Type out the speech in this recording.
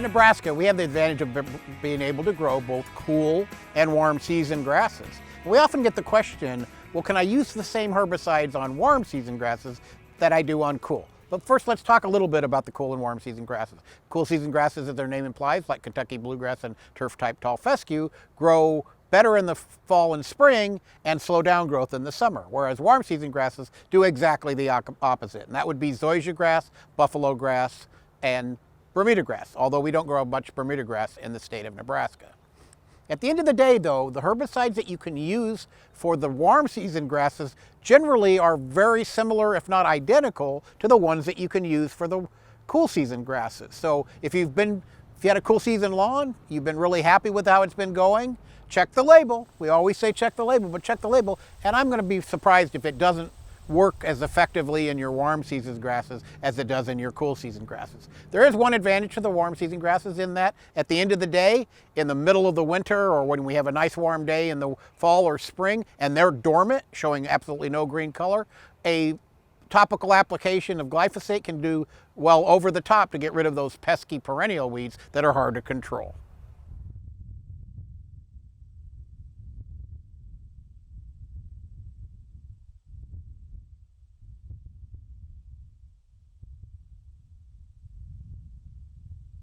Nebraska, we have the advantage of being able to grow both cool and warm season grasses. We often get the question, well, can I use the same herbicides on warm season grasses that I do on cool? But first, let's talk a little bit about the cool and warm season grasses. Cool season grasses, as their name implies, like Kentucky bluegrass and turf-type tall fescue, grow better in the fall and spring and slow down growth in the summer, whereas warm season grasses do exactly the opposite, and that would be zoysia grass, buffalo grass, and Bermuda grass, although we don't grow much Bermuda grass in the state of Nebraska. At the end of the day, though, the herbicides that you can use for the warm season grasses generally are very similar, if not identical, to the ones that you can use for the cool season grasses. So if you had a cool season lawn, you've been really happy with how it's been going, check the label. We always say check the label, but check the label. And I'm going to be surprised if it doesn't work as effectively in your warm season grasses as it does in your cool season grasses. There is one advantage to the warm season grasses in that at the end of the day, in the middle of the winter or when we have a nice warm day in the fall or spring and they're dormant, showing absolutely no green color, a topical application of glyphosate can do well over the top to get rid of those pesky perennial weeds that are hard to control.